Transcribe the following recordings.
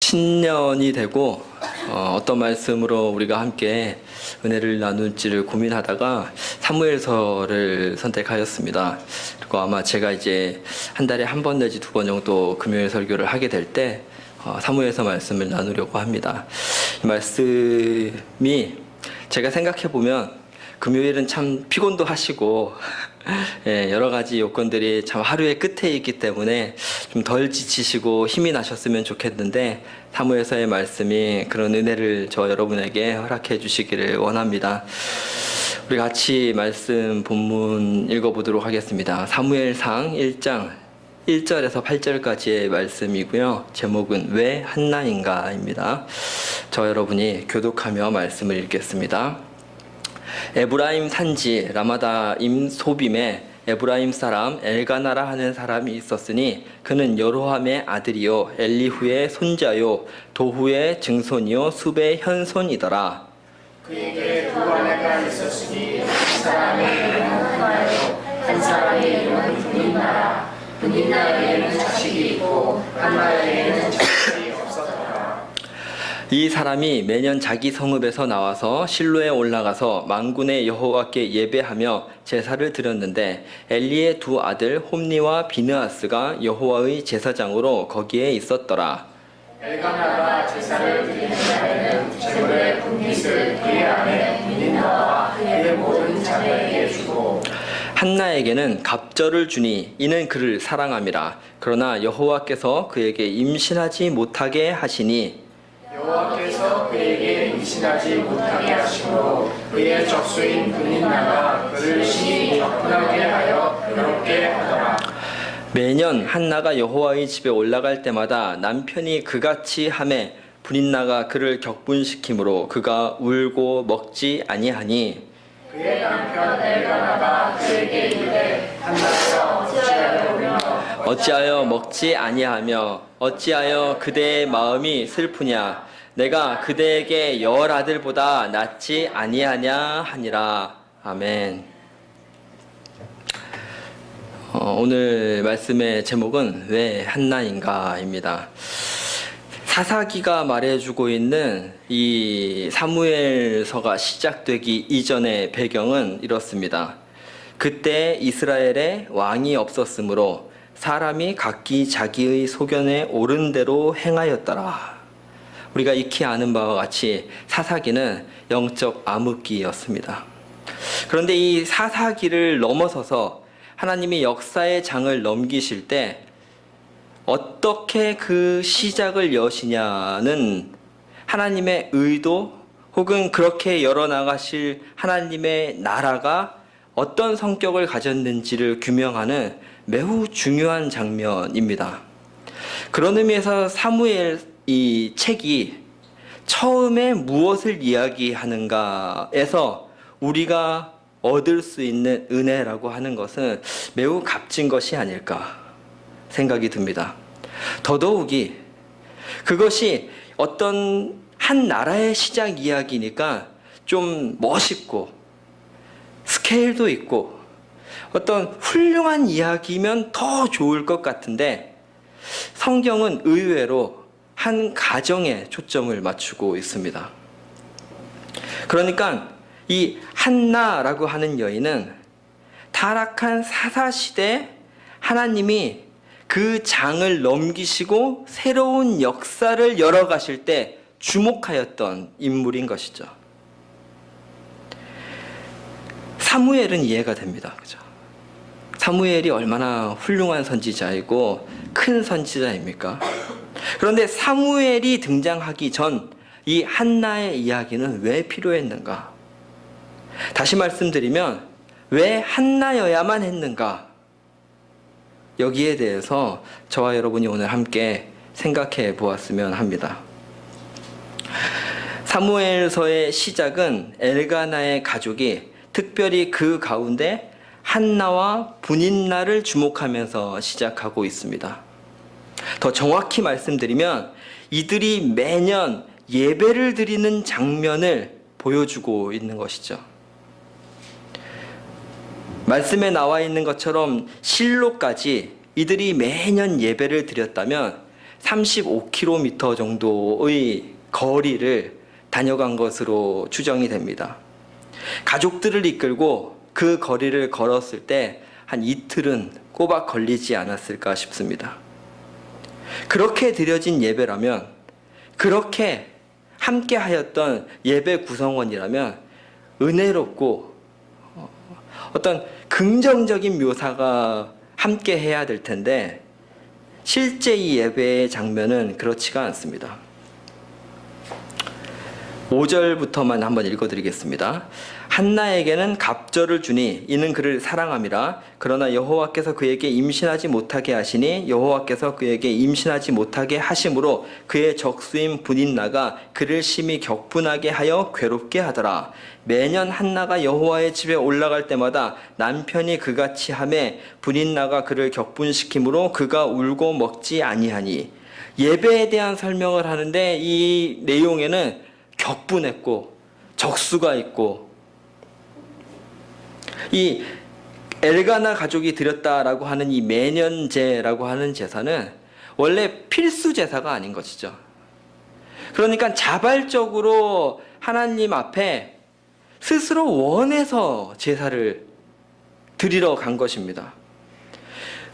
신년이 되고 어떤 말씀으로 우리가 함께 은혜를 나눌지를 고민하다가 사무엘서를 선택하였습니다. 그리고 아마 제가 이제 한 달에 한 번 내지 두 번 정도 금요일 설교를 하게 될 때 사무엘서 말씀을 나누려고 합니다. 이 말씀이 제가 생각해 보면 금요일은 참 피곤도 하시고 여러 가지 요건들이 참 하루의 끝에 있기 때문에 좀 덜 지치시고 힘이 나셨으면 좋겠는데 사무엘서의 말씀이 그런 은혜를 저 여러분에게 허락해 주시기를 원합니다. 우리 같이 말씀 본문 읽어보도록 하겠습니다. 사무엘상 1장 1절에서 8절까지의 말씀이고요. 제목은 왜 한나인가입니다. 저 여러분이 교독하며 말씀을 읽겠습니다. 에브라임 산지 라마다임 소빔에 에브라임 사람 엘가나라 하는 사람이 있었으니 그는 여로함의 아들이요 엘리후의 손자요 도후의 증손이요 숲의 현손이더라. 그에게 두 아내가 있었으니 한 사람의 이름은 한나요 한 사람의 이름은 분인나라. 분인나에게는 자식이 있고 한나에게는 자식이 없었더라. 이 사람이 매년 자기 성읍에서 나와서 실로에 올라가서 만군의 여호와께 예배하며 제사를 드렸는데 엘리의 두 아들 홈니와 비느하스가 여호와의 제사장으로 거기에 있었더라. 엘가나가 제사를 드리는 날에는 제물의 분깃을 그의 아내 분인나와 그의 모든 자녀에게 주고 한나에게는 갑절을 주니 이는 그를 사랑함이라. 그러나 여호와께서 그에게 임신하지 못하게 하시니 여호와께서 그에게 임신하지 못하게 하심으로 그의 적수인 분인나가 그를 심히 격분하게 하여 괴롭게 하더라. 매년 한나가 여호와의 집에 올라갈 때마다 남편이 그같이 하매 분인나가 그를 격분시키므로 그가 울고 먹지 아니하니 그의 남편 엘가나가 그에게 이르되 한나여 어찌하려며 어찌하여 먹지 아니하며 어찌하여 그대의 마음이 슬프냐 내가 그대에게 열 아들보다 낫지 아니하냐 하니라. 아멘. 오늘 말씀의 제목은 왜 한나인가입니다. 사사기가 말해주고 있는 이 사무엘서가 시작되기 이전의 배경은 이렇습니다. 그때 이스라엘에 왕이 없었으므로 사람이 각기 자기의 소견에 옳은 대로 행하였더라. 우리가 익히 아는 바와 같이 사사기는 영적 암흑기였습니다. 그런데 이 사사기를 넘어서서 하나님이 역사의 장을 넘기실 때 어떻게 그 시작을 여시냐는 하나님의 의도 혹은 그렇게 열어나가실 하나님의 나라가 어떤 성격을 가졌는지를 규명하는 매우 중요한 장면입니다. 그런 의미에서 사무엘 이 책이 처음에 무엇을 이야기하는가에서 우리가 얻을 수 있는 은혜라고 하는 것은 매우 값진 것이 아닐까 생각이 듭니다. 더더욱이 그것이 어떤 한 나라의 시작 이야기니까 좀 멋있고 스케일도 있고 어떤 훌륭한 이야기면 더 좋을 것 같은데 성경은 의외로 한 가정에 초점을 맞추고 있습니다. 그러니까 이 한나라고 하는 여인은 타락한 사사시대 하나님이 그 장을 넘기시고 새로운 역사를 열어가실 때 주목하였던 인물인 것이죠. 사무엘은 이해가 됩니다. 그죠? 사무엘이 얼마나 훌륭한 선지자이고 큰 선지자입니까? 그런데 사무엘이 등장하기 전 이 한나의 이야기는 왜 필요했는가? 다시 말씀드리면 왜 한나여야만 했는가? 여기에 대해서 저와 여러분이 오늘 함께 생각해 보았으면 합니다. 사무엘서의 시작은 엘가나의 가족이 특별히 그 가운데 한나와 분인나를 주목하면서 시작하고 있습니다. 더 정확히 말씀드리면 이들이 매년 예배를 드리는 장면을 보여주고 있는 것이죠. 말씀에 나와 있는 것처럼 실로까지 이들이 매년 예배를 드렸다면 35km 정도의 거리를 다녀간 것으로 추정이 됩니다. 가족들을 이끌고 그 거리를 걸었을 때 한 이틀은 꼬박 걸리지 않았을까 싶습니다. 그렇게 드려진 예배라면, 그렇게 함께 하였던 예배 구성원이라면 은혜롭고 어떤 긍정적인 묘사가 함께 해야 될 텐데 실제 이 예배의 장면은 그렇지가 않습니다. 5절부터만 한번 읽어드리겠습니다. 한나에게는 갑절을 주니 이는 그를 사랑함이라. 그러나 여호와께서 그에게 임신하지 못하게 하시니 여호와께서 그에게 임신하지 못하게 하심으로 그의 적수인 분인나가 그를 심히 격분하게 하여 괴롭게 하더라. 매년 한나가 여호와의 집에 올라갈 때마다 남편이 그같이 하매 분인나가 그를 격분시키므로 그가 울고 먹지 아니하니. 예배에 대한 설명을 하는데 이 내용에는 격분했고 적수가 있고, 이 엘가나 가족이 드렸다라고 하는 이 매년제라고 하는 제사는 원래 필수 제사가 아닌 것이죠. 그러니까 자발적으로 하나님 앞에 스스로 원해서 제사를 드리러 간 것입니다.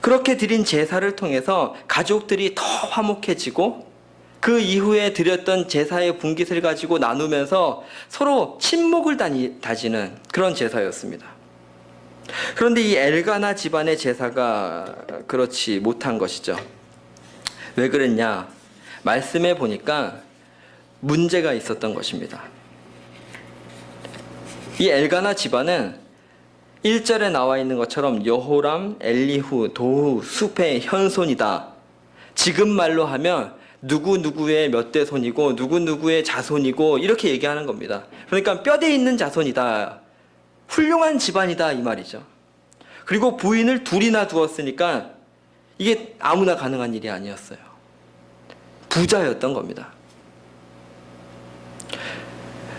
그렇게 드린 제사를 통해서 가족들이 더 화목해지고 그 이후에 드렸던 제사의 분깃을 가지고 나누면서 서로 친목을 다지는 그런 제사였습니다. 그런데 이 엘가나 집안의 제사가 그렇지 못한 것이죠. 왜 그랬냐? 말씀해 보니까 문제가 있었던 것입니다. 이 엘가나 집안은 1절에 나와 있는 것처럼 여호람, 엘리후, 도후, 숲의 현손이다. 지금 말로 하면 누구누구의 몇 대 손이고 누구누구의 자손이고 이렇게 얘기하는 겁니다. 그러니까 뼈대 있는 자손이다. 훌륭한 집안이다 이 말이죠. 그리고 부인을 둘이나 두었으니까 이게 아무나 가능한 일이 아니었어요. 부자였던 겁니다.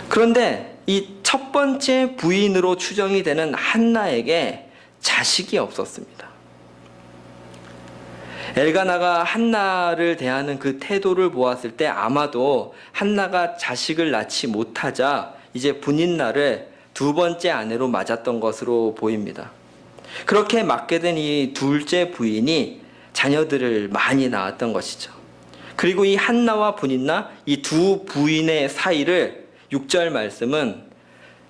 그런데 이 첫 번째 부인으로 추정이 되는 한나에게 자식이 없었습니다. 엘가나가 한나를 대하는 그 태도를 보았을 때 아마도 한나가 자식을 낳지 못하자 이제 분인나를 두 번째 아내로 맞았던 것으로 보입니다. 그렇게 맞게 된 이 둘째 부인이 자녀들을 많이 낳았던 것이죠. 그리고 이 한나와 분인나 이 두 부인의 사이를 6절 말씀은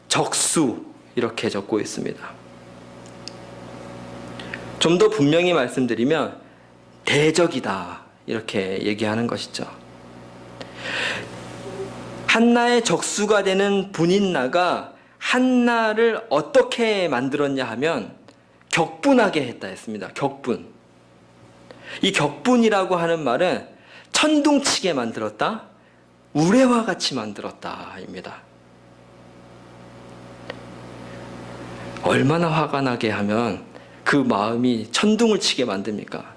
적수 이렇게 적고 있습니다. 좀 더 분명히 말씀드리면 대적이다 이렇게 얘기하는 것이죠. 한나의 적수가 되는 분인나가 한나를 어떻게 만들었냐 하면 격분하게 했다 했습니다. 격분. 이 격분이라고 하는 말은 천둥치게 만들었다, 우레와 같이 만들었다입니다. 얼마나 화가 나게 하면 그 마음이 천둥을 치게 만듭니까?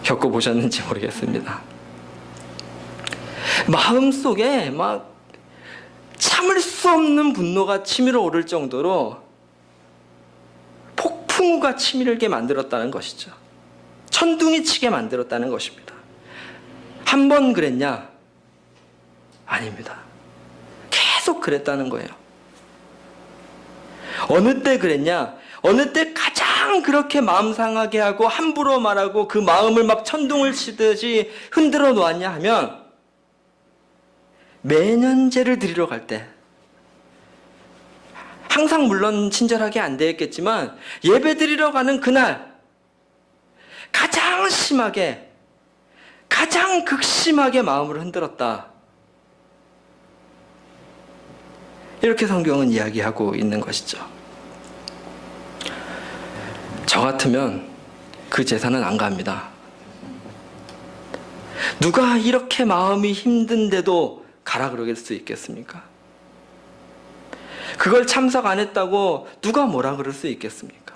겪어보셨는지 모르겠습니다. 마음속에 막 참을 수 없는 분노가 치밀어 오를 정도로 폭풍우가 치밀게 만들었다는 것이죠. 천둥이 치게 만들었다는 것입니다. 한 번 그랬냐? 아닙니다. 계속 그랬다는 거예요. 어느 때 그랬냐? 어느 때 가장 그렇게 마음 상하게 하고 함부로 말하고 그 마음을 막 천둥을 치듯이 흔들어 놓았냐 하면 매년제를 드리러 갈 때, 항상 물론 친절하게 안 되었겠지만 예배 드리러 가는 그날 가장 심하게, 가장 극심하게 마음을 흔들었다. 이렇게 성경은 이야기하고 있는 것이죠. 저 같으면 그 제사는 안 갑니다. 누가 이렇게 마음이 힘든데도 가라 그럴 수 있겠습니까? 그걸 참석 안 했다고 누가 뭐라 그럴 수 있겠습니까?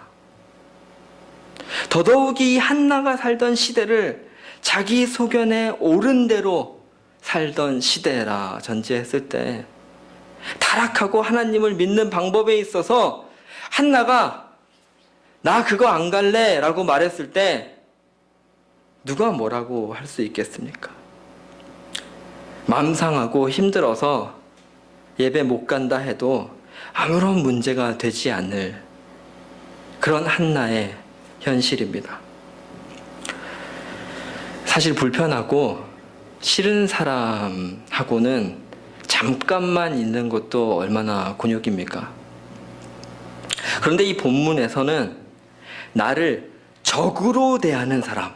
더더욱이 한나가 살던 시대를 자기 소견에 옳은 대로 살던 시대라 전제했을 때 타락하고 하나님을 믿는 방법에 있어서 한나가 나 그거 안 갈래 라고 말했을 때 누가 뭐라고 할 수 있겠습니까? 마음 상하고 힘들어서 예배 못 간다 해도 아무런 문제가 되지 않을 그런 한나의 현실입니다. 사실 불편하고 싫은 사람하고는 잠깐만 있는 것도 얼마나 곤욕입니까? 그런데 이 본문에서는 나를 적으로 대하는 사람,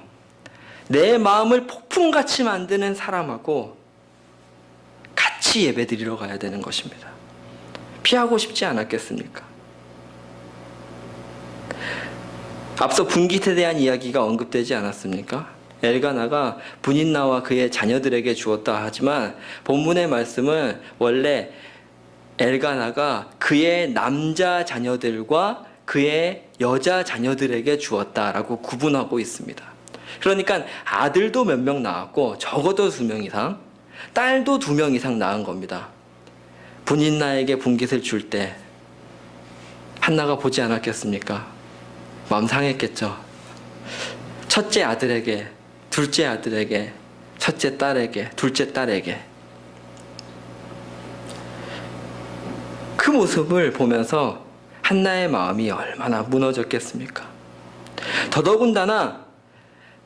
내 마음을 폭풍같이 만드는 사람하고 같이 예배드리러 가야 되는 것입니다. 피하고 싶지 않았겠습니까? 앞서 분깃에 대한 이야기가 언급되지 않았습니까? 엘가나가 분인나와 그의 자녀들에게 주었다 하지만 본문의 말씀은 원래 엘가나가 그의 남자 자녀들과 그의 여자 자녀들에게 주었다라고 구분하고 있습니다. 그러니까 아들도 몇 명 낳았고 적어도 2명 이상, 딸도 2명 이상 낳은 겁니다. 분인나에게 분깃을 줄 때 한나가 보지 않았겠습니까? 마음 상했겠죠. 첫째 아들에게, 둘째 아들에게, 첫째 딸에게, 둘째 딸에게. 그 모습을 보면서 한나의 마음이 얼마나 무너졌겠습니까? 더더군다나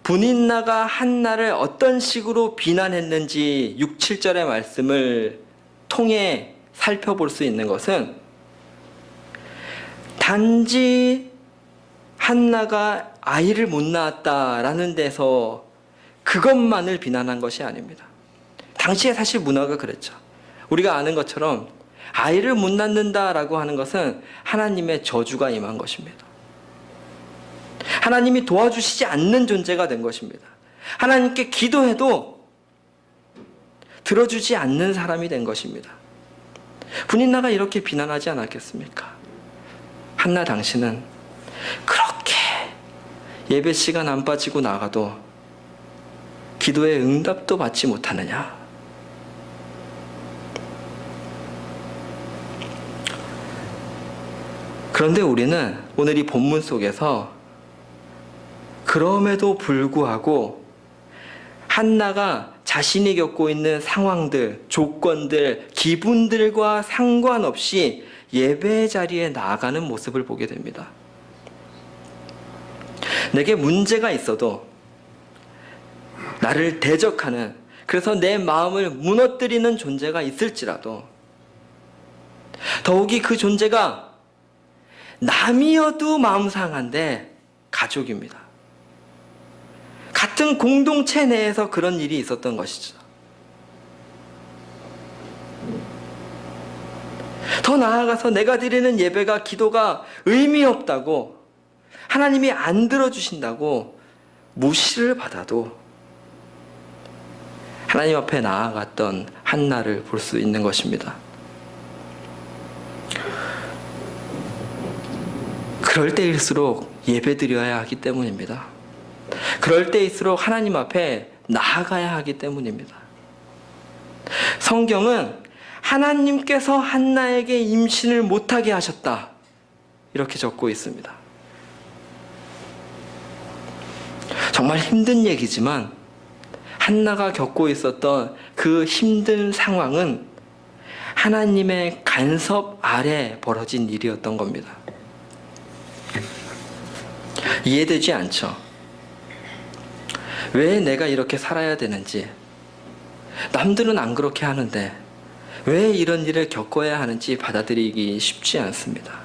분인나가 한나를 어떤 식으로 비난했는지 6, 7절의 말씀을 통해 살펴볼 수 있는 것은 단지 한나가 아이를 못 낳았다라는 데서 그것만을 비난한 것이 아닙니다. 당시에 사실 문화가 그랬죠. 우리가 아는 것처럼 아이를 못 낳는다라고 하는 것은 하나님의 저주가 임한 것입니다. 하나님이 도와주시지 않는 존재가 된 것입니다. 하나님께 기도해도 들어주지 않는 사람이 된 것입니다. 분인나가 이렇게 비난하지 않았겠습니까? 한나 당신은 그렇게 예배 시간 안 빠지고 나가도 기도의 응답도 받지 못하느냐? 그런데 우리는 오늘 이 본문 속에서 그럼에도 불구하고 한나가 자신이 겪고 있는 상황들, 조건들, 기분들과 상관없이 예배 자리에 나아가는 모습을 보게 됩니다. 내게 문제가 있어도 나를 대적하는, 그래서 내 마음을 무너뜨리는 존재가 있을지라도 더욱이 그 존재가 남이어도 마음 상한데 가족입니다. 같은 공동체 내에서 그런 일이 있었던 것이죠. 더 나아가서 내가 드리는 예배가, 기도가 의미 없다고, 하나님이 안 들어주신다고 무시를 받아도 하나님 앞에 나아갔던 한나를 볼 수 있는 것입니다. 그럴 때일수록 예배드려야 하기 때문입니다. 그럴 때일수록 하나님 앞에 나아가야 하기 때문입니다. 성경은 하나님께서 한나에게 임신을 못하게 하셨다, 이렇게 적고 있습니다. 정말 힘든 얘기지만 한나가 겪고 있었던 그 힘든 상황은 하나님의 간섭 아래 벌어진 일이었던 겁니다. 이해되지 않죠? 왜 내가 이렇게 살아야 되는지, 남들은 안 그렇게 하는데 왜 이런 일을 겪어야 하는지 받아들이기 쉽지 않습니다.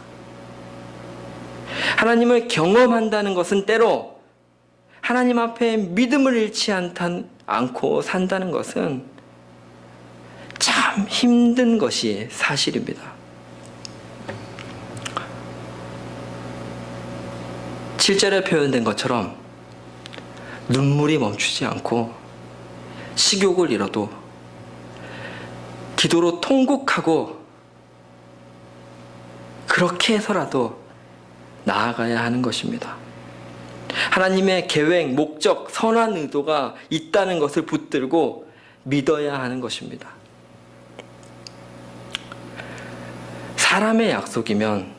하나님을 경험한다는 것은 때로 하나님 앞에 믿음을 잃지 않고 산다는 것은 참 힘든 것이 사실입니다. 7절에 표현된 것처럼 눈물이 멈추지 않고 식욕을 잃어도 기도로 통곡하고 그렇게 해서라도 나아가야 하는 것입니다. 하나님의 계획, 목적, 선한 의도가 있다는 것을 붙들고 믿어야 하는 것입니다. 사람의 약속이면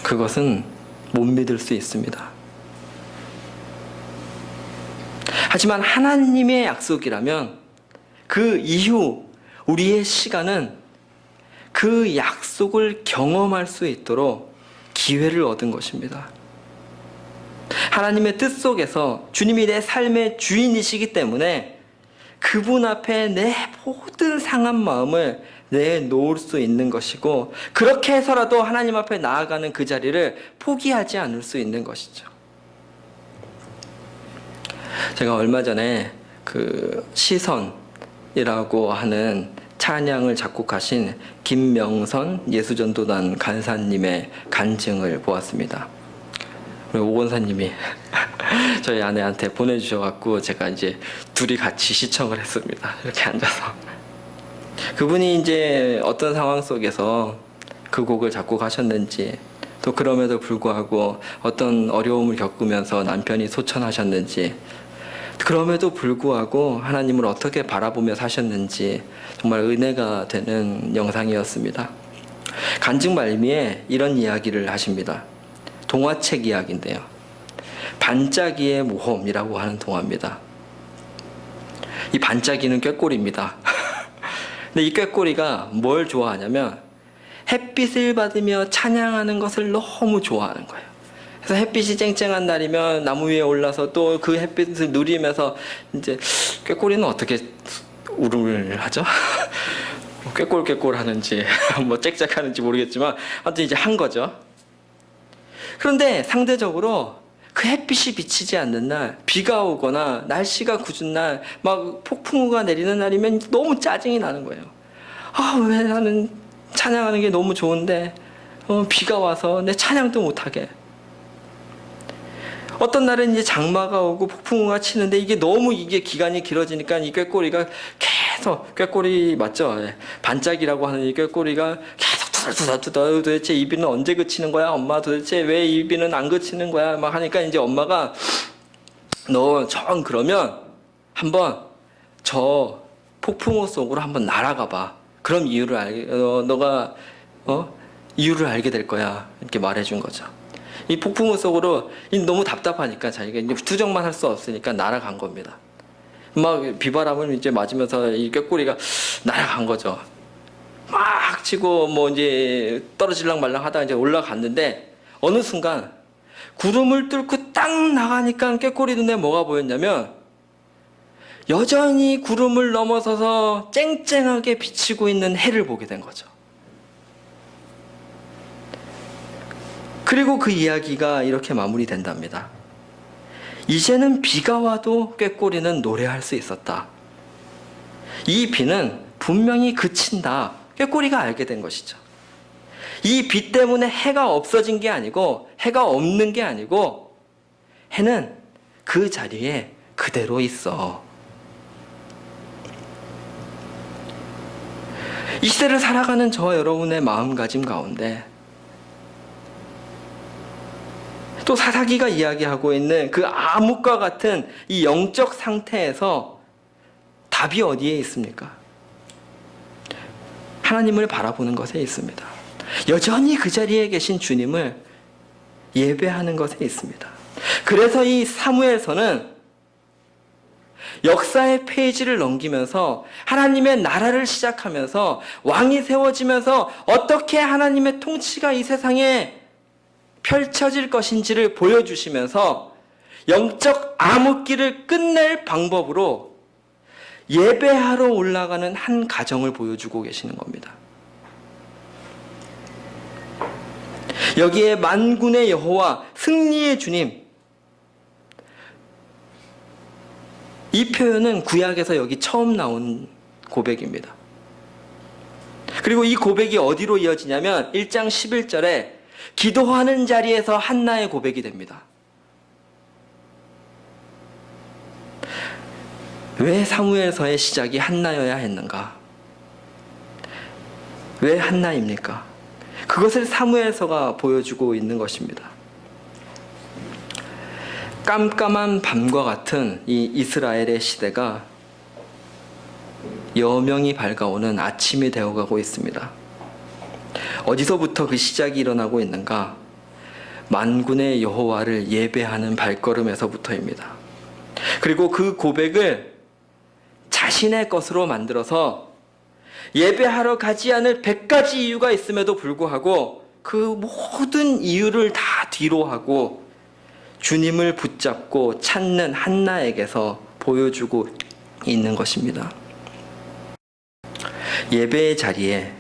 그것은 못 믿을 수 있습니다. 하지만 하나님의 약속이라면 그 이후 우리의 시간은 그 약속을 경험할 수 있도록 기회를 얻은 것입니다. 하나님의 뜻 속에서 주님이 내 삶의 주인이시기 때문에 그분 앞에 내 모든 상한 마음을 내놓을 수 있는 것이고, 그렇게 해서라도 하나님 앞에 나아가는 그 자리를 포기하지 않을 수 있는 것이죠. 제가 얼마 전에 그 시선이라고 하는 찬양을 작곡하신 김명선 예수전도단 간사님의 간증을 보았습니다. 우리 오 권사님이 저희 아내한테 보내주셔갖고 제가 이제 둘이 같이 시청을 했습니다. 이렇게 앉아서. 그분이 이제 어떤 상황 속에서 그 곡을 작곡하셨는지, 또 그럼에도 불구하고 어떤 어려움을 겪으면서 남편이 소천하셨는지, 그럼에도 불구하고 하나님을 어떻게 바라보며 사셨는지 정말 은혜가 되는 영상이었습니다. 간증 말미에 이런 이야기를 하십니다. 동화책 이야기인데요. 반짝이의 모험이라고 하는 동화입니다. 이 반짝이는 꾀꼬리입니다. 근데 이 꾀꼬리가 뭘 좋아하냐면 햇빛을 받으며 찬양하는 것을 너무 좋아하는 거예요. 그래서 햇빛이 쨍쨍한 날이면 나무 위에 올라서 또 그 햇빛을 누리면서 이제 꾀꼬리는 어떻게 울음을 하죠? 꾀꼴 하는지 뭐 짹짹하는지 모르겠지만 아무튼 이제 한 거죠. 그런데 상대적으로 그 햇빛이 비치지 않는 날, 비가 오거나 날씨가 궂은 날, 막 폭풍우가 내리는 날이면 너무 짜증이 나는 거예요. 왜 나는 찬양하는 게 너무 좋은데 비가 와서 내 찬양도 못하게. 어떤 날은 이제 장마가 오고 폭풍우가 치는데 이게 기간이 길어지니까 이 꾀꼬리가 계속, 꾀꼬리 맞죠? 반짝이라고 하는 이 꾀꼬리가 계속 투덜투덜 도대체 이 비는 언제 그치는 거야? 엄마 도대체 왜 이 비는 안 그치는 거야? 막 하니까 이제 엄마가 너 정 그러면 한번 저 폭풍우 속으로 한번 날아가 봐. 그럼 너가 이유를 알게 될 거야. 이렇게 말해준 거죠. 이 폭풍우 속으로 너무 답답하니까 자기가 이제 투정만 할 수 없으니까 날아간 겁니다. 막 비바람을 이제 맞으면서 이 꾀꼬리가 날아간 거죠. 막 치고 뭐 이제 떨어질랑 말랑 하다가 이제 올라갔는데 어느 순간 구름을 뚫고 딱 나가니까 꾀꼬리 눈에 뭐가 보였냐면 여전히 구름을 넘어서서 쨍쨍하게 비치고 있는 해를 보게 된 거죠. 그리고 그 이야기가 이렇게 마무리된답니다. 이제는 비가 와도 꾀꼬리는 노래할 수 있었다. 이 비는 분명히 그친다. 꾀꼬리가 알게 된 것이죠. 이 비 때문에 해가 없어진 게 아니고 해가 없는 게 아니고 해는 그 자리에 그대로 있어. 이 시대를 살아가는 저와 여러분의 마음가짐 가운데 또 사사기가 이야기하고 있는 그 암흑과 같은 이 영적 상태에서 답이 어디에 있습니까? 하나님을 바라보는 것에 있습니다. 여전히 그 자리에 계신 주님을 예배하는 것에 있습니다. 그래서 이 사무엘서는 역사의 페이지를 넘기면서 하나님의 나라를 시작하면서 왕이 세워지면서 어떻게 하나님의 통치가 이 세상에 펼쳐질 것인지를 보여주시면서 영적 암흑기를 끝낼 방법으로 예배하러 올라가는 한 가정을 보여주고 계시는 겁니다. 여기에 만군의 여호와, 승리의 주님, 이 표현은 구약에서 여기 처음 나온 고백입니다. 그리고 이 고백이 어디로 이어지냐면 1장 11절에 기도하는 자리에서 한나의 고백이 됩니다. 왜 사무엘서의 시작이 한나여야 했는가? 왜 한나입니까? 그것을 사무엘서가 보여주고 있는 것입니다. 깜깜한 밤과 같은 이 이스라엘의 시대가 여명이 밝아오는 아침이 되어가고 있습니다. 어디서부터 그 시작이 일어나고 있는가? 만군의 여호와를 예배하는 발걸음에서부터입니다. 그리고 그 고백을 자신의 것으로 만들어서 예배하러 가지 않을 100가지 이유가 있음에도 불구하고 그 모든 이유를 다 뒤로 하고 주님을 붙잡고 찾는 한나에게서 보여주고 있는 것입니다. 예배의 자리에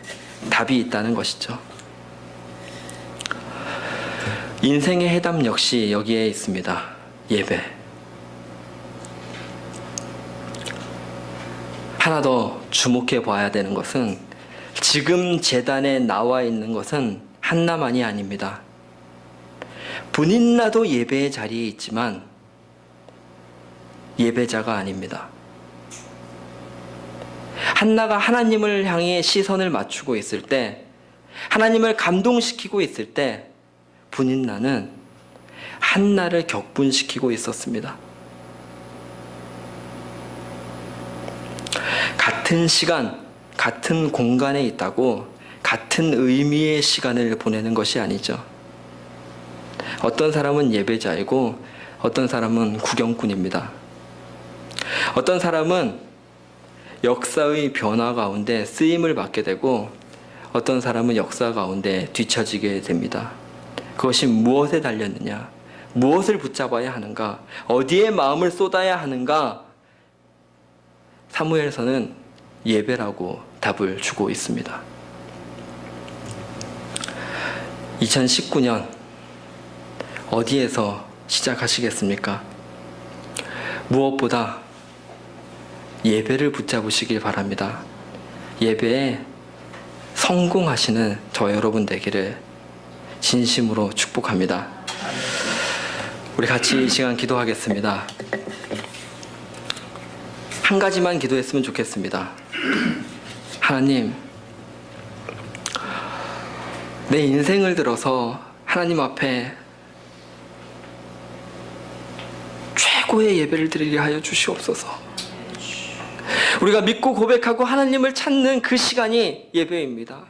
답이 있다는 것이죠. 인생의 해답 역시 여기에 있습니다. 예배. 하나 더 주목해 봐야 되는 것은 지금 제단에 나와 있는 것은 한나만이 아닙니다. 분인나도 예배의 자리에 있지만 예배자가 아닙니다. 한나가 하나님을 향해 시선을 맞추고 있을 때, 하나님을 감동시키고 있을 때 분인나는 한나를 격분시키고 있었습니다. 같은 시간, 같은 공간에 있다고 같은 의미의 시간을 보내는 것이 아니죠. 어떤 사람은 예배자이고 어떤 사람은 구경꾼입니다. 어떤 사람은 역사의 변화 가운데 쓰임을 받게 되고 어떤 사람은 역사 가운데 뒤처지게 됩니다. 그것이 무엇에 달렸느냐? 무엇을 붙잡아야 하는가? 어디에 마음을 쏟아야 하는가? 사무엘서는 예배라고 답을 주고 있습니다. 2019년 어디에서 시작하시겠습니까? 무엇보다 예배를 붙잡으시길 바랍니다. 예배에 성공하시는 저 여러분 되기를 진심으로 축복합니다. 우리 같이 이 시간 기도하겠습니다. 한 가지만 기도했으면 좋겠습니다. 하나님, 내 인생을 들어서 하나님 앞에 최고의 예배를 드리게 하여 주시옵소서. 우리가 믿고 고백하고 하나님을 찾는 그 시간이 예배입니다.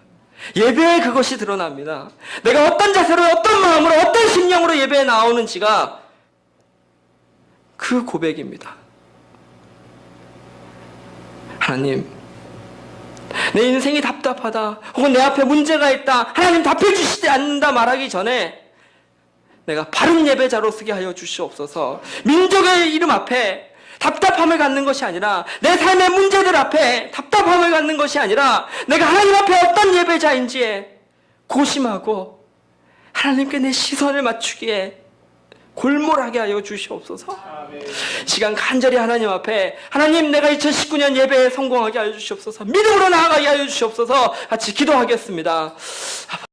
예배에 그것이 드러납니다. 내가 어떤 자세로, 어떤 마음으로, 어떤 심령으로 예배에 나오는지가 그 고백입니다. 하나님, 내 인생이 답답하다, 혹은 내 앞에 문제가 있다, 하나님 답해 주시지 않는다 말하기 전에 내가 바른 예배자로 쓰게 하여 주시옵소서. 민족의 이름 앞에 답답함을 갖는 것이 아니라, 내 삶의 문제들 앞에 답답함을 갖는 것이 아니라, 내가 하나님 앞에 어떤 예배자인지에 고심하고 하나님께 내 시선을 맞추기에 골몰하게 하여 주시옵소서. 시간 간절히 하나님 앞에, 하나님, 내가 2019년 예배에 성공하게 하여 주시옵소서. 믿음으로 나아가게 하여 주시옵소서. 같이 기도하겠습니다.